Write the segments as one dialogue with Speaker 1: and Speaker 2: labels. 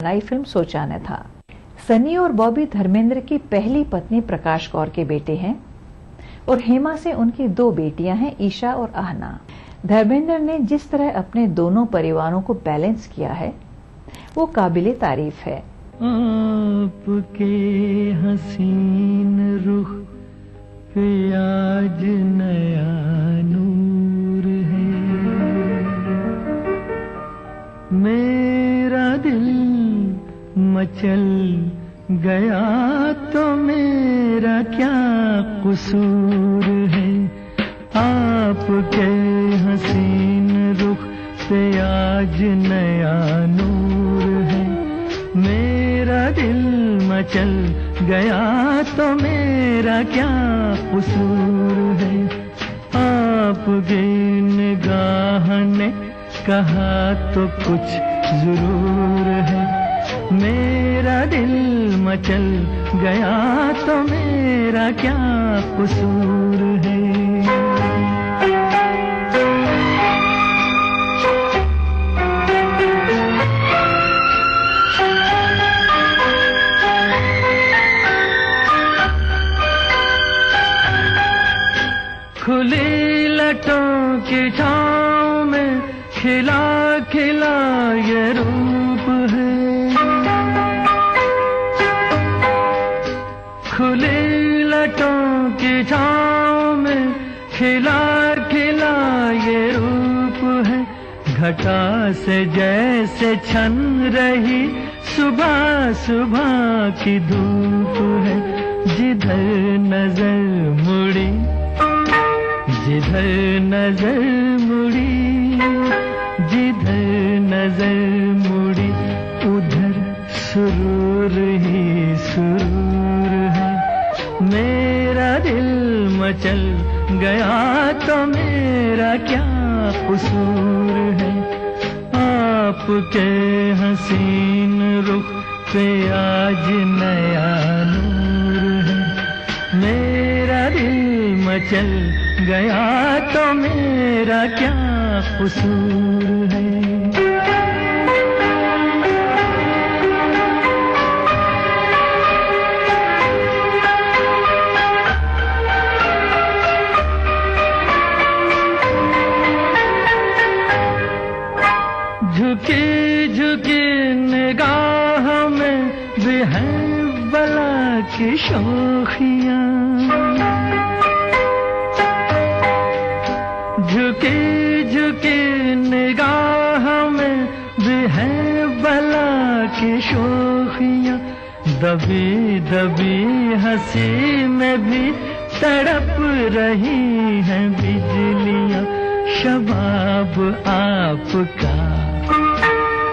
Speaker 1: नई फिल्म सोचाने था। सनी और बॉबी धर्मेंद्र की पहली पत्नी प्रकाश कौर के बेटे हैं और हेमा से उनकी 2 बेटियां हैं, ईशा और आहना। धर्मेंद्र ने जिस तरह अपने दोनों परिवारों को बैलेंस किया है वो काबिले तारीफ है।
Speaker 2: आपके हसीन रुख पे आज नया नूर है, मेरा दिल मचल गया तो मेरा क्या कसूर है। आपके हसीन रुख पे आज नया नूर है, मेरा दिल मचल गया तो मेरा क्या कसूर है। आपकी निगाह ने कहा तो कुछ जरूर है, मेरा दिल मचल गया तो मेरा क्या कसूर है। खुली लटों की छाँव में खिला खिला ये रूप है, खुली लटों की छाँव में खिला खिला ये रूप है। घटा से जैसे छन रही सुबह सुबह की धूप है, जिधर नजर मुड़ी जिधर नजर मुड़ी जिधर नजर मुड़ी उधर सुरूर ही सुरूर है। मेरा दिल मचल गया तो मेरा क्या कसूर है। आपके हसीन रुख पे आज नया नूर है, मेरा दिल मचल गया तो मेरा क्या कसूर है। झुकी झुकी निगाह में भी है बला की शोखियां, झुकी झुकी निगाह में भी है बला की शोखियां। दबी दबी हंसी में भी तड़प रही हैं बिजलियां। शबाब आपका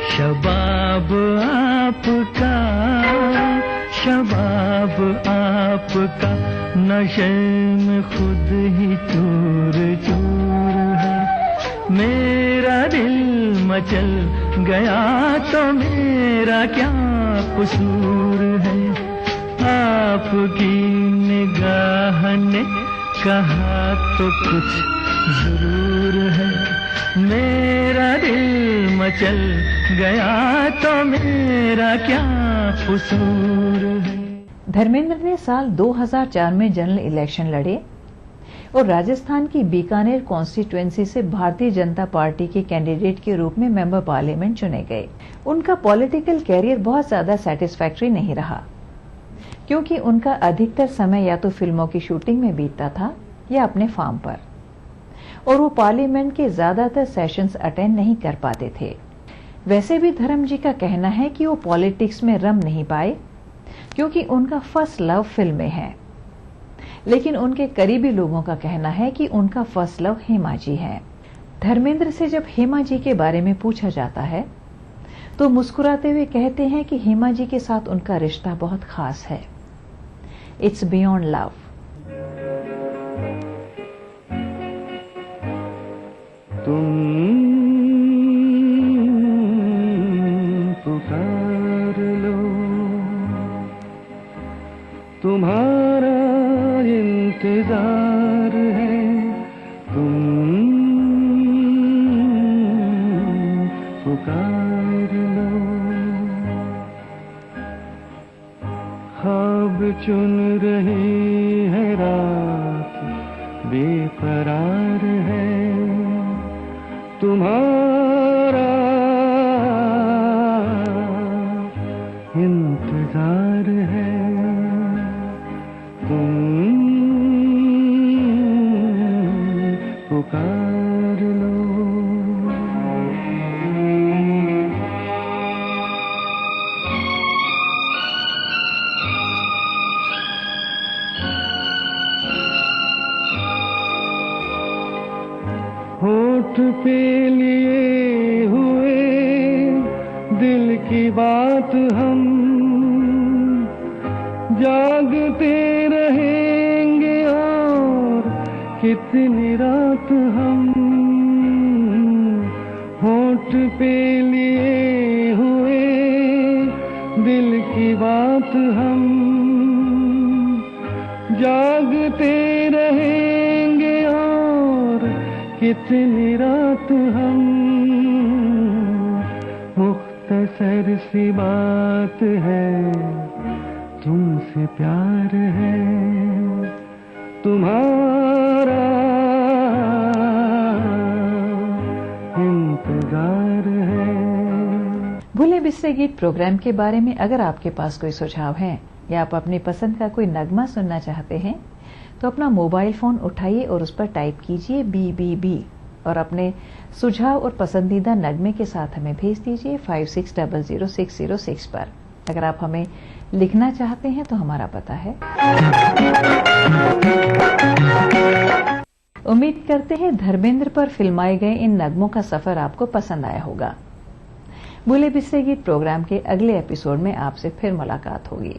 Speaker 2: शबाब आपका शबाब आपका नशे में खुद ही चूर चूर है। मेरा दिल मचल गया तो मेरा क्या कसूर है। आपकी निगाह ने कहा तो कुछ जरूर है। मेरा दिल मचल गया तो मेरा क्या कसूर है।
Speaker 1: धर्मेंद्र ने साल 2004 में जनरल इलेक्शन लड़े और राजस्थान की बीकानेर कॉन्स्टिट्यूएंसी से भारतीय जनता पार्टी के कैंडिडेट के रूप में मेंबर पार्लियामेंट चुने गए। उनका पॉलिटिकल कैरियर बहुत ज्यादा सेटिस्फैक्टरी नहीं रहा, क्योंकि उनका अधिकतर समय या तो फिल्मों की शूटिंग में बीतता था या अपने फार्म पर, और वो पार्लियामेंट के ज्यादातर सेशंस अटेंड नहीं कर पाते थे। वैसे भी धर्म जी का कहना है कि वो पॉलिटिक्स में रम नहीं पाए, क्योंकि उनका फर्स्ट लव फिल्में हैं। लेकिन उनके करीबी लोगों का कहना है कि उनका फर्स्ट लव हेमा जी है। धर्मेंद्र से जब हेमा जी के बारे में पूछा जाता है तो मुस्कुराते हुए कहते हैं कि हेमा जी के साथ उनका रिश्ता बहुत खास है। It's beyond love.
Speaker 2: तुम पुकार लो, तुम्हारा इंतजार है। तुम पुकार लो। ख्वाब चुन रही है रात बेकरार है तुम्हारा इंतजार है तुम पुकार लो। होठ पे लिए हुए दिल की बात हम जागते रहेंगे और कितनी रात हम होठ पे लिए हुए दिल की बात हम जागते रहेंगे और कितनी रात हम मुख्तसर सी बात है तुमसे प्यार है तुम्हारा इंतजार है।
Speaker 1: भूले बिसरे गीत प्रोग्राम के बारे में अगर आपके पास कोई सुझाव है या आप अपनी पसंद का कोई नगमा सुनना चाहते हैं तो अपना मोबाइल फोन उठाइए और उस पर टाइप कीजिए BBB और अपने सुझाव और पसंदीदा नगमे के साथ हमें भेज दीजिए 56000606 पर। अगर आप हमें लिखना चाहते हैं तो हमारा पता है। उम्मीद करते हैं धर्मेंद्र पर फिल्माए गए इन नगमों का सफर आपको पसंद आया होगा। भूले बिसरे गीत प्रोग्राम के अगले एपिसोड में आपसे फिर मुलाकात होगी।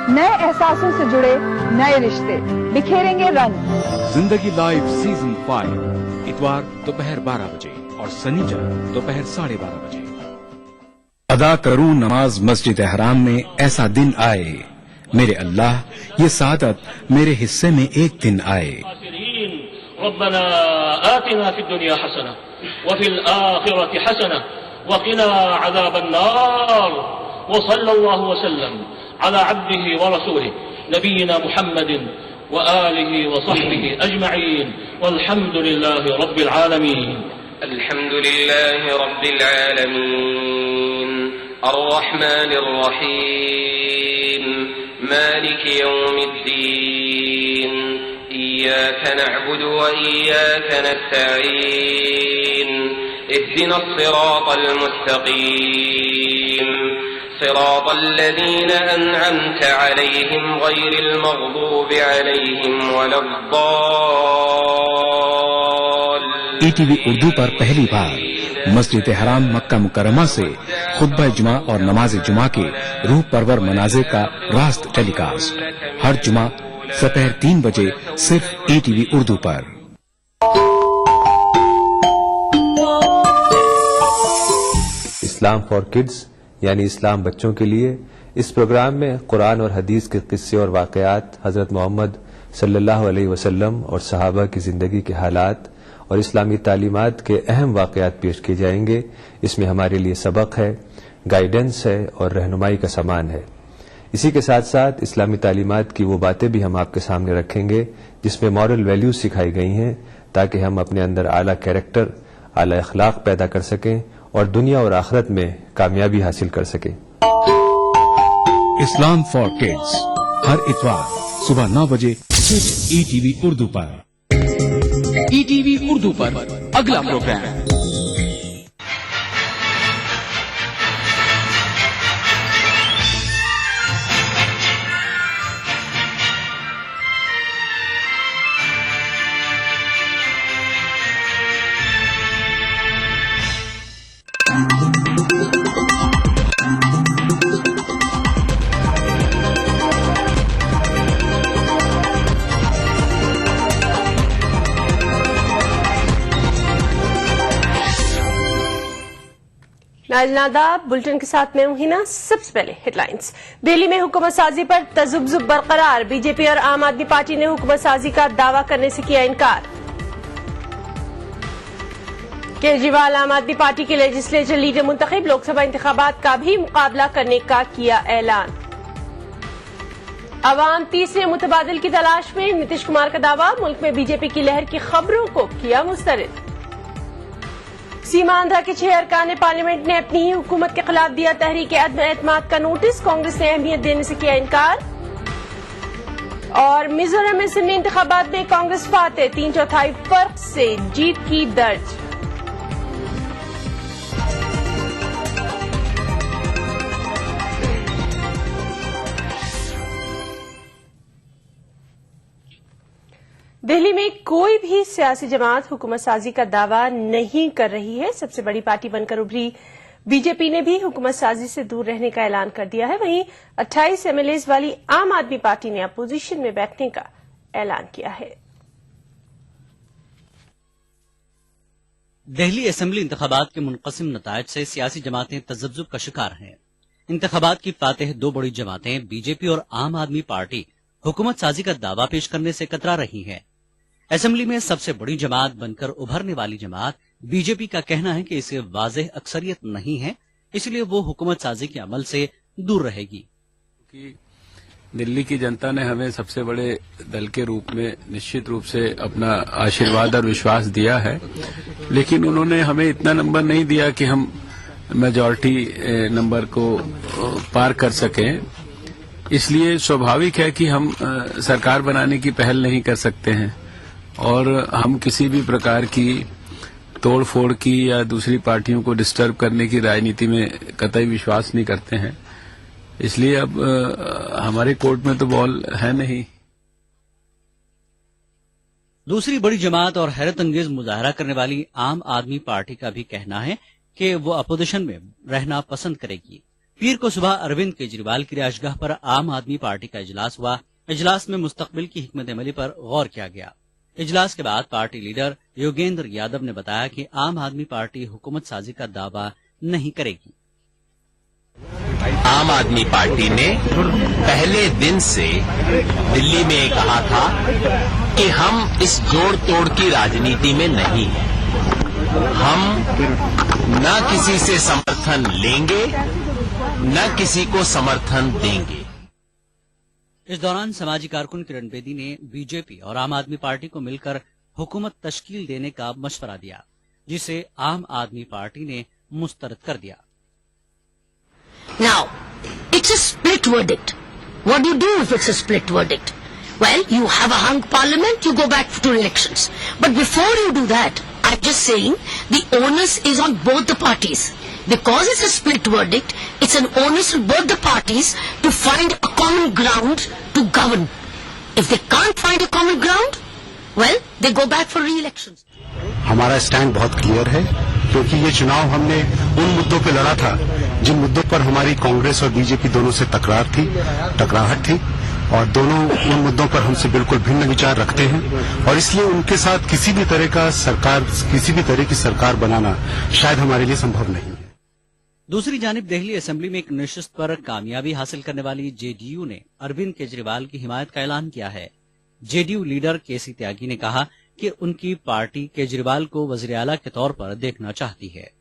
Speaker 3: नए एहसासों से जुड़े नए रिश्ते बिखेरेंगे रंग।
Speaker 4: जिंदगी लाइव सीजन 5 इतवार दोपहर 12 बजे और शनिचर दोपहर 12:30 बजे। अदा करूं नमाज मस्जिद हराम में ऐसा दिन आए मेरे अल्लाह ये सादत मेरे हिस्से में एक दिन आए।
Speaker 5: रब्बना आतिना फिद दुनिया हसना व फिल आखिरति हसना व क़िना अज़ाबन नार व सल्लल्लाहु वसल्लम अला अब्दिही व रसूलिही नबीना मुहम्मदिन व आलिही व सहबिही अजमईन वल्हम्दुलिल्लाहि रब्बिल आलमीन।
Speaker 6: अल्हम्दुलिल्लाहि रब्बिल आलमीन अर्रहमानिर रहीम मालिकि यौमिद्दीन इय्याका नअबुदु व इय्याका नस्तईन इहदिनस सिरातल मुस्तकीम सिरातल लज़ीना अनअमता अलैहिम गैरिल मग़दूबि अलैहिम वलद्दाल्लीन।
Speaker 4: ईटीवी उर्दू पर पहली बार मस्जिद हराम मक्का मुकर्रमा से खुतबा जुमा और नमाज जुमा के रूह परवर मनाज़िर का रास्त टेलीकास्ट हर जुमा दोपहर 3 बजे सिर्फ ईटीवी उर्दू पर।
Speaker 7: इस्लाम फॉर किड्स यानी इस्लाम बच्चों के लिए, इस प्रोग्राम में कुरान और हदीस के किस्से और वाक़यात, हज़रत मोहम्मद सल्लल्लाहु अलैहि वसल्लम और सहाबा की ज़िंदगी के हालात और इस्लामी तालीमात के अहम वाक़यात पेश किए जाएंगे। इसमें हमारे लिए सबक है, गाइडेंस है और रहनुमाई का सामान है। इसी के साथ साथ इस्लामी तालीमात की वो बातें भी हम आपके सामने रखेंगे जिसमें मॉरल वैल्यूज सिखाई गई हैं ताकि हम अपने अंदर आला कैरेक्टर, आला अखलाक पैदा कर सकें और दुनिया और आखिरत में कामयाबी हासिल कर सकें।
Speaker 4: इस्लाम फॉर किड्स हर इतवार सुबह 9 बजे सिर्फ ईटीवी उर्दू पर।
Speaker 8: ईटीवी उर्दू पर अगला प्रोग्राम
Speaker 9: नाजनादा बुलेटिन के साथ मैं हूं हिना। सबसे पहले हेडलाइंस। दिल्ली में हुकूमत साजी पर तजुब्जुब बरकरार। बीजेपी और आम आदमी पार्टी ने हुकूमत साजी का दावा करने से किया इनकार। केजरीवाल आम आदमी पार्टी के लेजिस्लेचर लीडर मुंतखब। लोकसभा इंतखाबात का भी मुकाबला करने का किया ऐलान। अवाम तीसरे मुतबादिल की तलाश में। नीतीश कुमार का दावा। मुल्क में बीजेपी की लहर की खबरों को किया मुस्तरद। सीमांध्रा के 6 अरकान पार्लियामेंट ने अपनी ही हुकूमत के खिलाफ दिया तहरीक अदम एतमाद का नोटिस। कांग्रेस ने अहमियत देने से किया इनकार। और मिजोरम असेंबली इंतखाबात में कांग्रेस फाते 3/4 फर्क से जीत की दर्ज। दिल्ली में कोई भी सियासी जमात हुकूमत साजी का दावा नहीं कर रही है। सबसे बड़ी पार्टी बनकर उभरी बीजेपी ने भी हुकूमत साजी से दूर रहने का ऐलान कर दिया है। वहीं 28 एमएलएज वाली आम आदमी पार्टी ने अपोजिशन में बैठने का ऐलान किया है।
Speaker 10: दिल्ली असेंबली इंतखाबात के मुनक़सिम नतायज से सियासी जमातें तज़ब्ज़ुब का शिकार हैं। इंतखाबात की फातेह 2 बड़ी जमातें बीजेपी और आम आदमी पार्टी हुकूमत साजी का दावा पेश करने से कतरा रही है। असेंबली में सबसे बड़ी जमात बनकर उभरने वाली जमात बीजेपी का कहना है कि इसे वाज़ेह अक्सरियत नहीं है, इसलिए वो हुकूमत साजी के अमल से दूर रहेगी।
Speaker 11: दिल्ली की जनता ने हमें सबसे बड़े दल के रूप में निश्चित रूप से अपना आशीर्वाद और विश्वास दिया है, लेकिन उन्होंने हमें इतना नंबर नहीं दिया कि हम मेजॉरिटी नंबर को पार कर सकें। इसलिए स्वाभाविक है कि हम सरकार बनाने की पहल नहीं कर सकते हैं और हम किसी भी प्रकार की तोड़ फोड़ की या दूसरी पार्टियों को डिस्टर्ब करने की राजनीति में कतई विश्वास नहीं करते हैं। इसलिए अब हमारे कोर्ट में तो बॉल है नहीं।
Speaker 10: दूसरी बड़ी जमात और हैरत अंगेज मुजाहरा करने वाली आम आदमी पार्टी का भी कहना है कि वो अपोजिशन में रहना पसंद करेगी। पीर को सुबह अरविंद केजरीवाल की रिहायशगाह पर आम आदमी पार्टी का इजलास हुआ। इजलास में मुस्तकबिल की हिकमत अमली पर गौर किया गया। इजलास के बाद पार्टी लीडर योगेंद्र यादव ने बताया कि आम आदमी पार्टी हुकूमत साजी का दावा नहीं करेगी।
Speaker 12: आम आदमी पार्टी ने पहले दिन से दिल्ली में कहा था कि हम इस जोड़ तोड़ की राजनीति में नहीं हैं। हम न किसी से समर्थन लेंगे न किसी को समर्थन देंगे।
Speaker 10: इस दौरान समाजी कारकुन किरण बेदी ने बीजेपी और आम आदमी पार्टी को मिलकर हुकूमत तश्कील देने का मशवरा दिया, जिसे आम आदमी पार्टी ने मुस्तरद कर दिया।
Speaker 13: Now, it's a split verdict. What do you do if it's a split verdict? Well, you have a hung parliament, you go back to elections. But before you do that, I'm just saying the onus is on both the parties. Because it's a split verdict, it's an onus on both the parties to find a common ground to govern. If they can't find a common ground, well, they go back for re-elections.
Speaker 14: हमारा stand बहुत clear है, क्योंकि ये चुनाव हमने उन मुद्दों पे लड़ा था जिन मुद्दों पर हमारी कांग्रेस और बीजेपी दोनों से टकराहट थी और दोनों उन मुद्दों पर हमसे बिल्कुल भिन्न विचार रखते हैं और इसलिए उनके साथ किसी भी तरह की सरकार बनाना शायद हमारे लिए संभव नहीं है।
Speaker 10: दूसरी जानिब दिल्ली असेंबली में एक नशिस्त पर कामयाबी हासिल करने वाली जेडीयू ने अरविंद केजरीवाल की हिमायत का ऐलान किया है। जेडीयू लीडर केसी त्यागी ने कहा कि उनकी पार्टी केजरीवाल को वज़ीर आला के तौर पर देखना चाहती है।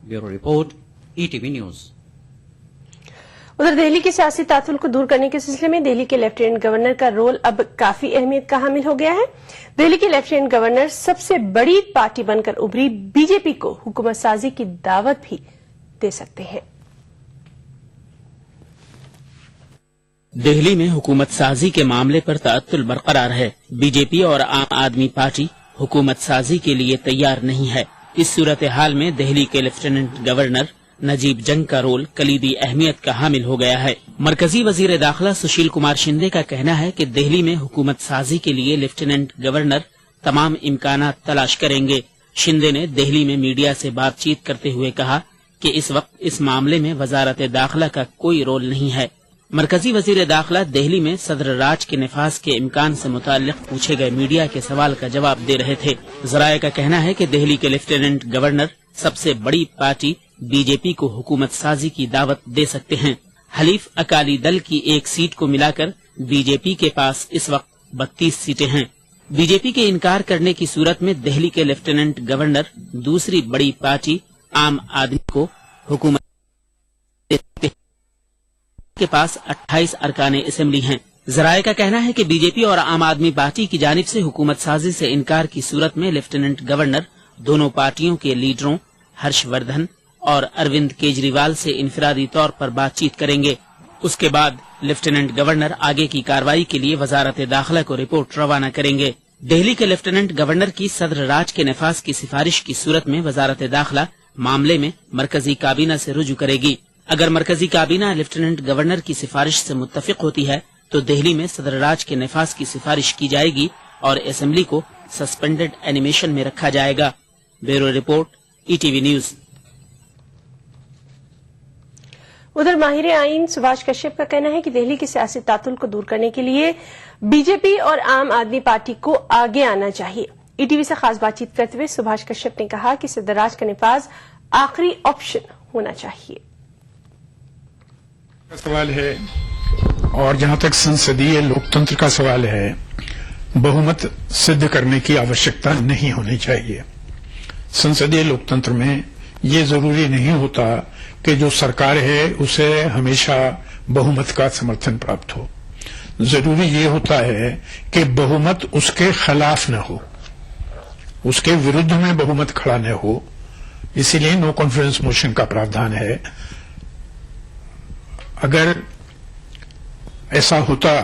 Speaker 10: Bureau report, ETV news.
Speaker 9: उधर दिल्ली के सियासी तातुल को दूर करने के सिलसिले में दिल्ली के लेफ्टिनेंट गवर्नर का रोल अब काफी अहमियत का हामिल हो गया है। दिल्ली के लेफ्टिनेंट गवर्नर सबसे बड़ी पार्टी बनकर उभरी बीजेपी को हुकूमत साजी की दावत भी दे सकते हैं।
Speaker 15: दिल्ली में हुकूमत साजी के मामले पर ताअत्तुल बरकरार है। बीजेपी और आम आदमी पार्टी हुकूमत साजी के लिए तैयार नहीं है। इस सूरत हाल में दिल्ली के लेफ्टिनेंट गवर्नर नजीब जंग का रोल कलीदी अहमियत का हामिल हो गया है। मरकजी वजीर दाखिला सुशील कुमार शिंदे का कहना है कि दिल्ली में हुकूमत साजी के लिए लेफ्टिनेंट गवर्नर तमाम इम्कानात तलाश करेंगे। शिंदे ने दिल्ली में मीडिया से बातचीत करते हुए कहा कि इस वक्त इस मामले में वजारत दाखिला का कोई रोल नहीं है। मरकजी वजीर दाखिला दिल्ली में सदर राज के निफाज के इम्कान से मुताल्लिक पूछे गए मीडिया के सवाल का जवाब दे रहे थे। जराये का कहना है कि दिल्ली के लेफ्टिनेंट गवर्नर सबसे बड़ी पार्टी बीजेपी को हुकूमत साजी की दावत दे सकते हैं। हलीफ अकाली दल की एक सीट को मिलाकर बीजेपी के पास इस वक्त 32 सीटें हैं। बीजेपी के इनकार करने की सूरत में दिल्ली के लेफ्टिनेंट गवर्नर दूसरी बड़ी पार्टी आम आदमी को हुकूमत के पास 28 अरकान असेंबली हैं। जराये का कहना है कि बीजेपी और आम आदमी पार्टी की जानिब से हुकूमत साजी से इनकार की सूरत में लेफ्टिनेंट गवर्नर दोनों पार्टियों के लीडरों हर्षवर्धन और अरविंद केजरीवाल से इनफरादी तौर पर बातचीत करेंगे। उसके बाद लेफ्टिनेंट गवर्नर आगे की कार्रवाई के लिए वजारत दाखिला को रिपोर्ट रवाना करेंगे। दिल्ली के लेफ्टिनेंट गवर्नर की सदर राज के नफाज की सिफारिश की सूरत में वजारत दाखिला मामले में मरकजी काबीना से रुजू करेगी। अगर मरकजी काबीना लेफ्टिनेंट गवर्नर की सिफारिश से मुत्तफिक होती है तो दिल्ली में सदर राज के नफाज की सिफारिश की जाएगी और असेंबली को सस्पेंडेड एनिमेशन में रखा जाएगा। Bureau report, ETV news.
Speaker 9: उधर माहिर आईन सुभाष कश्यप का कहना है कि दिल्ली की सियासी तातुल को दूर करने के लिए बीजेपी और आम आदमी पार्टी को आगे आना चाहिए। ईटीवी से खास बातचीत करते हुए सुभाष कश्यप ने कहा कि सदराज का नफाज आखिरी ऑप्शन होना चाहिए।
Speaker 16: सवाल है, और जहां तक संसदीय लोकतंत्र का सवाल है, बहुमत सिद्ध करने की आवश्यकता नहीं होनी चाहिए। संसदीय लोकतंत्र में ये जरूरी नहीं होता कि जो सरकार है उसे हमेशा बहुमत का समर्थन प्राप्त हो। जरूरी ये होता है कि बहुमत उसके खिलाफ न हो, उसके विरुद्ध में बहुमत खड़ा न हो। इसीलिए नो कॉन्फिडेंस मोशन का प्रावधान है। अगर ऐसा होता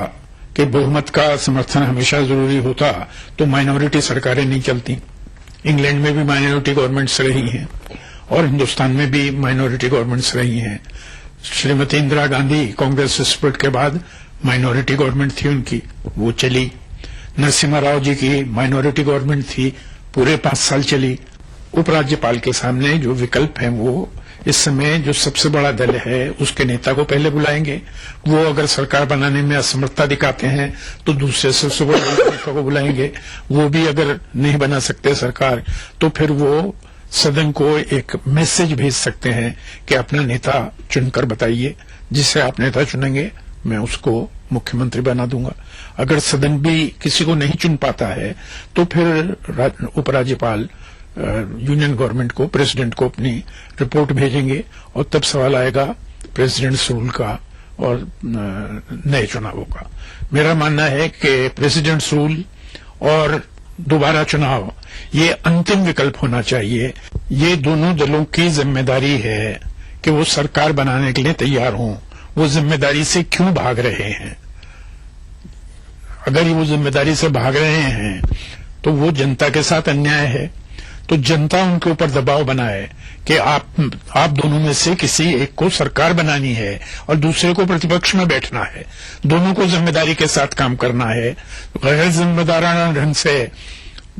Speaker 16: कि बहुमत का समर्थन हमेशा जरूरी होता तो माइनॉरिटी सरकारें नहीं चलती। इंग्लैंड में भी माइनॉरिटी गवर्नमेंट्स रही हैं और हिंदुस्तान में भी माइनॉरिटी गवर्नमेंट्स रही हैं। श्रीमती इंदिरा गांधी कांग्रेस स्प्लिट के बाद माइनॉरिटी गवर्नमेंट थी उनकी, वो चली। नरसिम्हा राव जी की माइनॉरिटी गवर्नमेंट थी, पूरे 5 साल चली। उपराज्यपाल के सामने जो विकल्प है वो इस समय जो सबसे बड़ा दल है उसके नेता को पहले बुलाएंगे। वो अगर सरकार बनाने में असमर्थता दिखाते हैं तो दूसरे सबसे बड़े नेता को बुलाएंगे। वो भी अगर नहीं बना सकते सरकार तो फिर वो सदन को एक मैसेज भेज सकते हैं कि अपना नेता चुनकर बताइए, जिसे आप नेता चुनेंगे मैं उसको मुख्यमंत्री बना दूंगा। अगर सदन भी किसी को नहीं चुन पाता है तो फिर उपराज्यपाल यूनियन गवर्नमेंट को, प्रेसिडेंट को अपनी रिपोर्ट भेजेंगे और तब सवाल आएगा प्रेसिडेंट्स रूल का और नए चुनावों का। मेरा मानना है कि प्रेसिडेंट्स रूल और दोबारा चुनाव ये अंतिम विकल्प होना चाहिए। ये दोनों दलों की जिम्मेदारी है कि वो सरकार बनाने के लिए तैयार हों। वो जिम्मेदारी से क्यों भाग रहे हैं? अगर वो जिम्मेदारी से भाग रहे हैं तो वो जनता के साथ अन्याय है। तो जनता उनके ऊपर दबाव बनाए कि आप दोनों में से किसी एक को सरकार बनानी है और दूसरे को प्रतिपक्ष में बैठना है। दोनों को जिम्मेदारी के साथ काम करना है। गैर जिम्मेदाराना ढंग से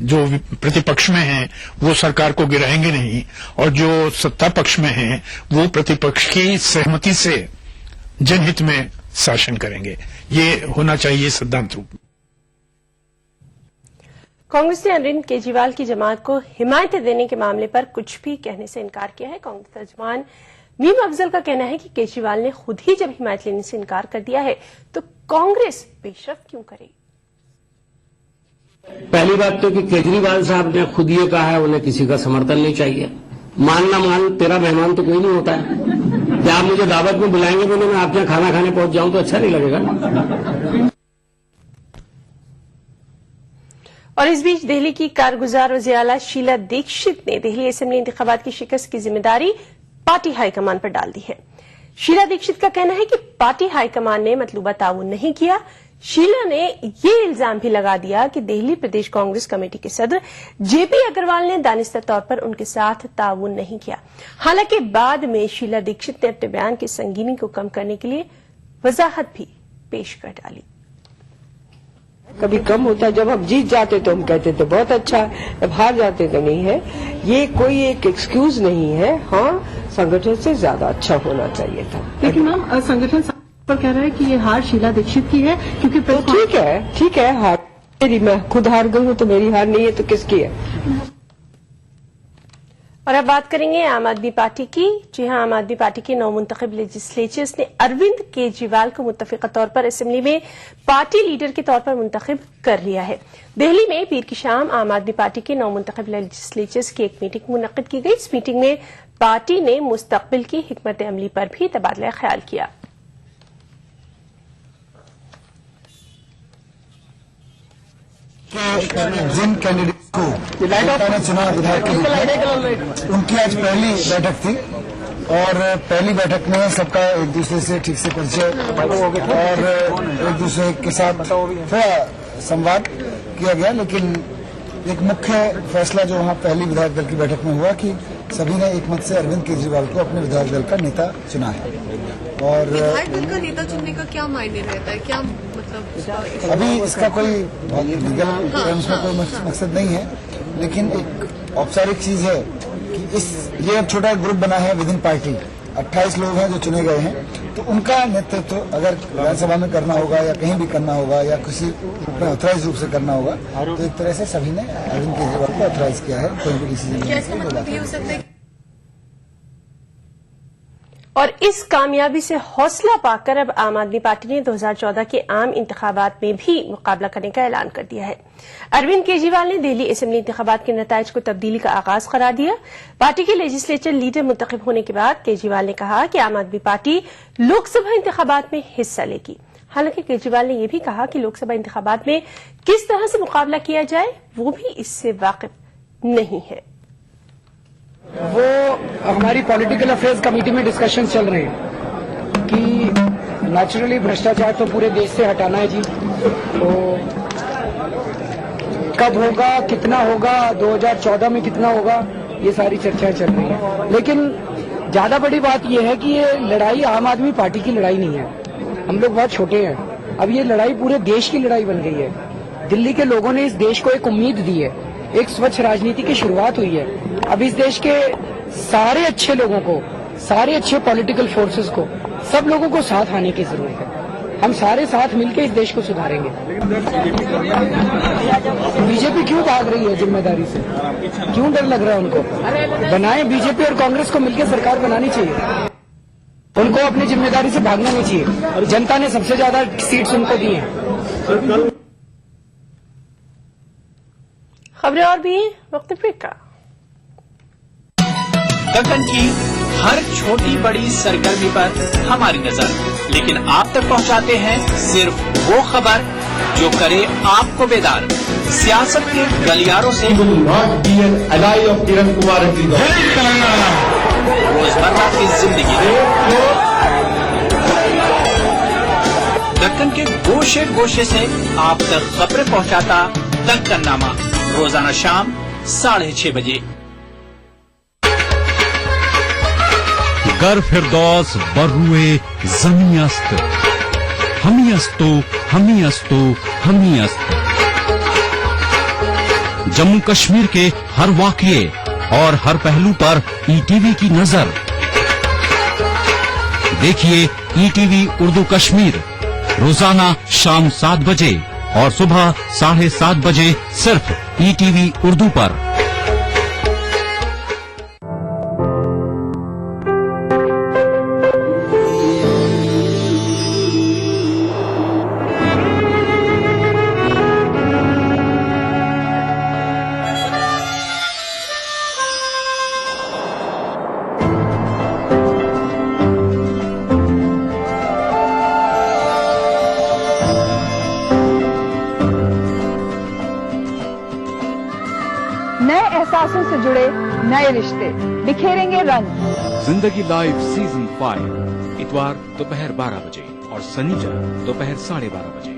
Speaker 16: जो प्रतिपक्ष में हैं वो सरकार को गिराएंगे नहीं और जो सत्ता पक्ष में हैं वो प्रतिपक्ष की सहमति से जनहित में शासन करेंगे। ये होना चाहिए सिद्धांत रूप में।
Speaker 9: कांग्रेस ने अरविंद केजरीवाल की जमात को हिमायत देने के मामले पर कुछ भी कहने से इनकार किया है। कांग्रेस तर्जुमान मीम अफजल का कहना है कि केजरीवाल ने खुद ही जब हिमायत लेने से इनकार कर दिया है तो कांग्रेस पेशरफ क्यों करेगी?
Speaker 17: पहली बात तो कि केजरीवाल साहब ने खुद ये कहा है उन्हें किसी का समर्थन नहीं चाहिए। मान ना मान, तेरा मेहमान तो कोई नहीं होता है। क्या आप मुझे दावत में बुलाएंगे बोले मैं आपके यहाँ खाना खाने पहुंच जाऊं तो अच्छा नहीं लगेगा।
Speaker 9: और इस बीच दिल्ली की कारगुजार वज़ीर आला शीला दीक्षित ने दिल्ली असेंबली इंतखाबात की शिकस्त की जिम्मेदारी पार्टी हाईकमान पर डाल दी है। शीला दीक्षित का कहना है कि पार्टी हाईकमान ने मतलूबा ताउन नहीं किया। शीला ने ये इल्जाम भी लगा दिया कि दिल्ली प्रदेश कांग्रेस कमेटी के सदर जेपी अग्रवाल ने दानिस्ता तौर पर उनके साथ ताउन नहीं किया। हालांकि बाद में शीला दीक्षित ने अपने बयान की संगीनी को कम करने के लिए वजाहत भी पेश कर डाली।
Speaker 18: कभी कम होता है, जब हम जीत जाते तो हम कहते थे बहुत अच्छा है, जब हार जाते तो नहीं है। ये कोई एक एक्सक्यूज नहीं है। हाँ, संगठन से ज्यादा अच्छा होना चाहिए था।
Speaker 19: लेकिन मैम संगठन पर कह रहा है कि ये हार शीला दीक्षित की है क्योंकि
Speaker 18: तो ठीक है हार मेरी, मैं खुद हार गई हूँ तो मेरी हार नहीं है तो किसकी है?
Speaker 9: और अब बात करेंगे आम आदमी पार्टी की। जी हां, आम आदमी पार्टी के नवमुंतखब लेजिस्लेचर्स ने अरविंद केजरीवाल को मुत्तफिका तौर पर असेंबली में पार्टी लीडर के तौर पर मुंतखब कर लिया है। दिल्ली में पीर की शाम आम आदमी पार्टी के नवमुंतखब लेजिस्लेचर्स की एक मीटिंग मुनक्किद की गई। इस मीटिंग में पार्टी ने मुस्तकबिल की हिकमत अमली पर भी तबादला ख्याल किया।
Speaker 20: जिन कैंडिडेट को जनता ने चुना विधायक के रूप में, उनकी आज पहली बैठक थी और पहली बैठक में सबका एक दूसरे से ठीक से परिचय और एक दूसरे के साथ थोड़ा संवाद किया गया। लेकिन एक मुख्य फैसला जो वहाँ पहली विधायक दल की बैठक में हुआ कि सभी ने एक मत से अरविंद केजरीवाल को अपने विधायक दल का नेता चुना है। और
Speaker 21: विधायक दल का नेता चुनने का क्या मायने रहता है, क्या मतलब?
Speaker 20: अभी इसका कोई लीगल टर्म्स में कोई मकसद नहीं है, लेकिन एक औपचारिक चीज है कि ये अब छोटा ग्रुप बना है विद इन पार्टी, 28 लोग हैं जो चुने गए हैं, तो उनका नेतृत्व अगर विधानसभा में करना होगा या कहीं भी करना होगा या किसी ऑथराइज रूप से करना होगा, तो एक तरह से सभी ने अरविंद केजरीवाल को ऑथराइज किया है कोई भी डिसीजन।
Speaker 9: और इस कामयाबी से हौसला पाकर अब आम आदमी पार्टी ने 2014 के आम इंतखाबात में भी मुकाबला करने का ऐलान कर दिया है। अरविंद केजरीवाल ने दिल्ली असेंबली इंतखाबात के नताइज को तब्दीली का आगाज करार दिया। पार्टी के लेजिस्लेचर लीडर मुंतखब होने के बाद केजरीवाल ने कहा कि आम आदमी पार्टी लोकसभा इंतखाबात में हिस्सा लेगी। हालांकि केजरीवाल ने यह भी कहा कि लोकसभा इंतखाबात में किस तरह से मुकाबला किया जाए वो भी इससे वाकिफ नहीं है।
Speaker 17: वो हमारी पॉलिटिकल अफेयर्स कमेटी में डिस्कशन चल रहे हैं कि नेचुरली भ्रष्टाचार तो पूरे देश से हटाना है जी, तो कब होगा, कितना होगा, 2014 में कितना होगा, ये सारी चर्चाएं चल रही हैं। लेकिन ज्यादा बड़ी बात यह है कि ये लड़ाई आम आदमी पार्टी की लड़ाई नहीं है। हम लोग बहुत छोटे हैं, अब ये लड़ाई पूरे देश की लड़ाई बन गई है। दिल्ली के लोगों ने इस देश को एक उम्मीद दी है, एक स्वच्छ राजनीति की शुरुआत हुई है। अब इस देश के सारे अच्छे लोगों को, सारे अच्छे पॉलिटिकल फोर्सेस को, सब लोगों को साथ आने की जरूरत है। हम सारे साथ मिलकर इस देश को सुधारेंगे। बीजेपी क्यों भाग रही है जिम्मेदारी से, क्यों डर लग रहा है उनको? बनाए, बीजेपी और कांग्रेस को मिलकर सरकार बनानी चाहिए, उनको अपनी जिम्मेदारी से भागना नहीं चाहिए। और जनता ने सबसे ज्यादा सीट्स उनको दी हैं।
Speaker 9: खबरें और भी वक्त ब्रेक का।
Speaker 8: दक्कन की हर छोटी बड़ी सरगर्मी पर हमारी नजर, लेकिन आप तक पहुंचाते हैं सिर्फ वो खबर जो करे आपको बेदार। सियासत के गलियारों से रोजमर्रा की जिंदगी, दक्कन के गोशे गोशे से आप तक खबरें पहुंचाता दक्कन नामा, रोजाना शाम 6:30 बजे।
Speaker 22: गर फिरदौस बर्रुए जमी अस्त, हमी अस्तो हमी अस्तो हमी अस्त। जम्मू कश्मीर के हर वाकये और हर पहलू पर ईटीवी की नजर। देखिए ईटीवी उर्दू कश्मीर रोजाना शाम 7 बजे और सुबह 7:30 बजे सिर्फ ईटीवी उर्दू पर।
Speaker 3: एहसासों से जुड़े नए रिश्ते बिखेरेंगे रंग।
Speaker 4: जिंदगी लाइव सीजन 5 इतवार दोपहर 12 बजे और शनिवार दोपहर 12:30 बजे।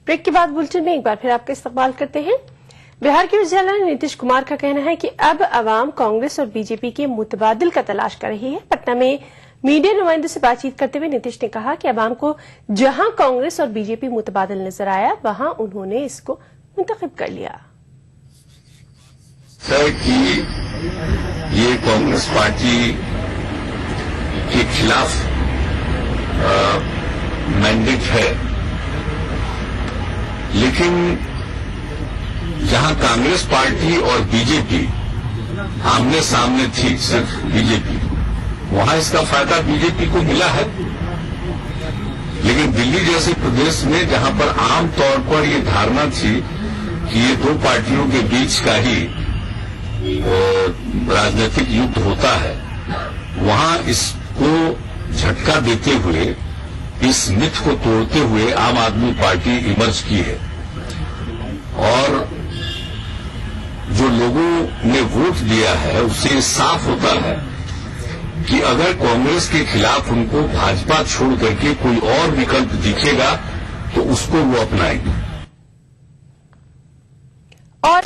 Speaker 9: ब्रेक के बाद बुलेटिन में एक बार फिर आपका इस्तकबाल करते हैं। बिहार के उजाला नीतीश कुमार का कहना है कि अब अवाम कांग्रेस और बीजेपी के मुतबादिल का तलाश कर रही है। पटना में मीडिया नुमाइंदों से बातचीत करते हुए नीतीश ने कहा कि अवाम को जहां कांग्रेस और बीजेपी मुतबादिल नजर आया वहां उन्होंने इसको मुंतखब कर लिया।
Speaker 1: है कि ये कांग्रेस पार्टी के खिलाफ मैंडेट है, लेकिन जहां कांग्रेस पार्टी और बीजेपी आमने सामने थी, सिर्फ बीजेपी, वहां इसका फायदा बीजेपी को मिला है। लेकिन दिल्ली जैसे प्रदेश में जहां पर आम तौर पर ये धारणा थी कि ये दो पार्टियों के बीच का ही राजनीतिक युद्ध होता है, वहां इसको झटका देते हुए, इस मिथ को तोड़ते हुए आम आदमी पार्टी इमर्ज की है। और जो लोगों ने वोट दिया है उससे साफ होता है कि अगर कांग्रेस के खिलाफ उनको भाजपा छोड़ करके कोई और विकल्प दिखेगा तो उसको वो अपनाएंगे।
Speaker 9: और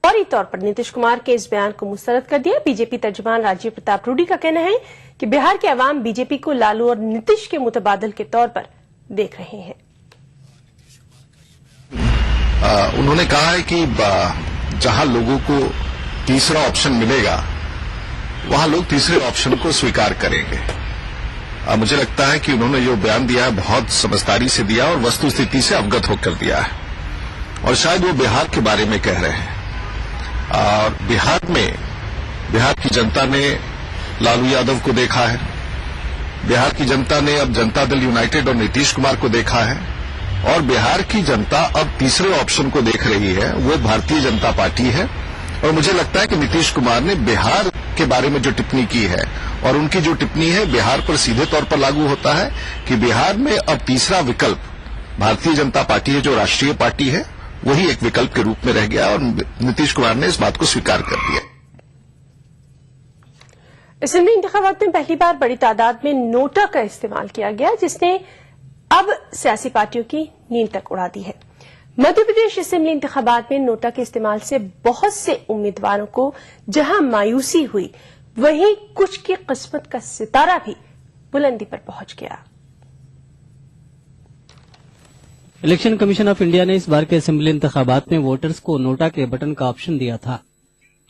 Speaker 9: फौरी तौर पर नीतीश कुमार के इस बयान को मुस्तरद कर दिया। बीजेपी तर्जुमान राजीव प्रताप रूडी का कहना है कि बिहार के अवाम बीजेपी को लालू और नीतीश के मुतबादल के तौर पर देख रहे हैं।
Speaker 2: उन्होंने कहा है कि जहां लोगों को तीसरा ऑप्शन मिलेगा वहां लोग तीसरे ऑप्शन को स्वीकार करेंगे। मुझे लगता है कि उन्होंने जो बयान दिया है बहुत समझदारी से दिया और वस्तुस्थिति से अवगत होकर दिया है, और शायद वो बिहार के बारे में कह रहे हैं। और बिहार की जनता ने लालू यादव को देखा है, बिहार की जनता ने अब जनता दल यूनाइटेड और नीतीश कुमार को देखा है, और बिहार की जनता अब तीसरे ऑप्शन को देख रही है, वो भारतीय जनता पार्टी है। और मुझे लगता है कि नीतीश कुमार ने बिहार के बारे में जो टिप्पणी की है, और उनकी जो टिप्पणी है बिहार पर सीधे तौर पर लागू होता है कि बिहार में अब तीसरा विकल्प भारतीय जनता पार्टी है, जो राष्ट्रीय पार्टी है, वही एक विकल्प के रूप में रह गया, और नीतीश कुमार ने इस बात को स्वीकार कर दिया।
Speaker 9: असेंबली इंतखाबात में पहली बार बड़ी तादाद में नोटा का इस्तेमाल किया गया, जिसने अब सियासी पार्टियों की नींद तक उड़ा दी है। मध्य प्रदेश असेंबली इंतखाबात में नोटा के इस्तेमाल से बहुत से उम्मीदवारों को जहां मायूसी हुई, वहीं कुछ की किस्मत का सितारा भी बुलंदी पर पहुंच गया।
Speaker 10: इलेक्शन कमीशन ऑफ इंडिया ने इस बार के असेंबली इंतखाबात में वोटर्स को नोटा के बटन का ऑप्शन दिया था।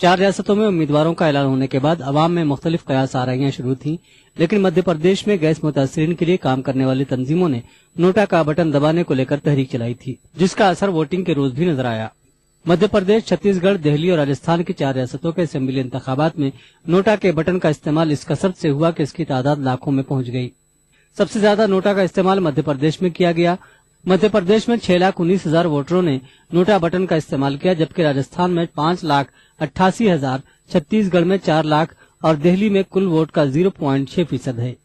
Speaker 10: 4 रियासतों में उम्मीदवारों का ऐलान होने के बाद अवाम में मुख्तलिफ कयास आराइयां शुरू थीं, लेकिन मध्य प्रदेश में गैस मुतासरीन के लिए काम करने वाली तंजीमों ने नोटा का बटन दबाने को लेकर तहरीक चलाई थी, जिसका असर वोटिंग के रोज भी नजर आया। मध्य प्रदेश, छत्तीसगढ़, दिल्ली और राजस्थान की 4 रियासतों के असेंबली इंतखाबात में नोटा के बटन का इस्तेमाल इस कसरत से हुआ कि इसकी तादाद लाखों में पहुंच गई। सबसे ज्यादा नोटा का इस्तेमाल मध्य प्रदेश में किया गया। मध्य प्रदेश में 6,19,000 वोटरों ने नोटा बटन का इस्तेमाल किया, जबकि राजस्थान में 5,88,000, छत्तीसगढ़ में 4 लाख और दिल्ली में कुल वोट का 0.6% है।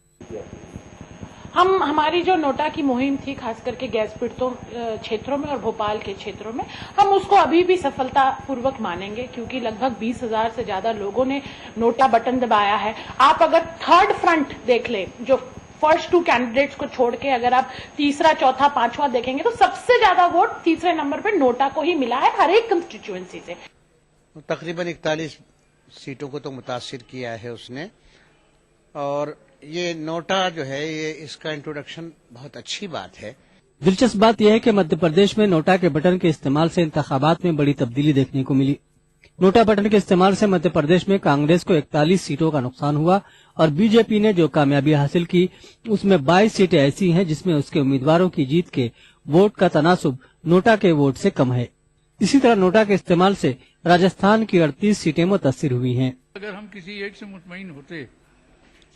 Speaker 23: हमारी जो नोटा की मुहिम थी, खास करके गैस पीड़ितों क्षेत्रों में और भोपाल के क्षेत्रों में, हम उसको अभी भी सफलतापूर्वक मानेंगे, क्योंकि लगभग 20,000 से ज्यादा लोगों ने नोटा बटन दबाया है। आप अगर थर्ड फ्रंट देख लें, जो फर्स्ट 2 कैंडिडेट्स को छोड़ के अगर आप तीसरा, चौथा, पांचवा देखेंगे तो सबसे ज्यादा वोट तीसरे नंबर पे नोटा को ही मिला है हर एक कंस्टिट्यूएंसी से।
Speaker 24: तकरीबन 41 सीटों को तो मुतासिर किया है उसने, और ये नोटा जो है, ये इसका इंट्रोडक्शन बहुत अच्छी बात है।
Speaker 10: दिलचस्प बात यह है कि मध्य प्रदेश में नोटा के बटन के इस्तेमाल से इंतखाबात में बड़ी तब्दीली देखने को मिली। नोटा बटन के इस्तेमाल से मध्य प्रदेश में कांग्रेस को 41 सीटों का नुकसान हुआ, और बीजेपी ने जो कामयाबी हासिल की उसमें 22 सीटें ऐसी हैं जिसमें उसके उम्मीदवारों की जीत के वोट का तनासुब नोटा के वोट से कम है। इसी तरह नोटा के इस्तेमाल से राजस्थान की 38 सीटें मुतासिर हुई हैं।
Speaker 25: अगर हम किसी एक से मुतमईन होते,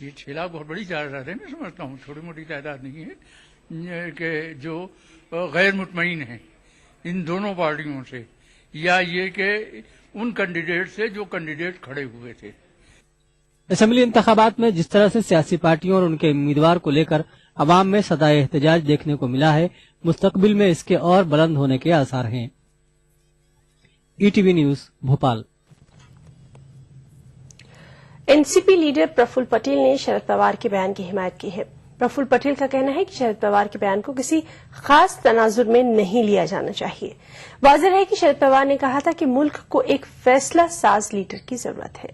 Speaker 25: ये 6 लाख बहुत बड़ी तादाद है, मैं समझता हूँ, छोटी मोटी तादाद नहीं है, कि जो गैर मुतमईन है इन दोनों पार्टियों से, या ये कि उन कैंडिडेट से जो कैंडिडेट खड़े हुए थे।
Speaker 10: असेंबली इंतखाबात में जिस तरह से सियासी पार्टियों और उनके उम्मीदवार को लेकर अवाम में सदाए एहतजाज देखने को मिला है, मुस्तकबिल में इसके और बुलंद होने के आसार हैं। ETV news, Bhopal.
Speaker 9: NCP leader Praful Patel ने शरद पवार के बयान की हिमायत की है। प्रफुल्ल पटेल का कहना है कि शरद पवार के बयान को किसी खास तनाजुर में नहीं लिया जाना चाहिए। वाज़ेह है कि शरद पवार ने कहा था कि मुल्क को एक फैसला साज लीडर की जरूरत है।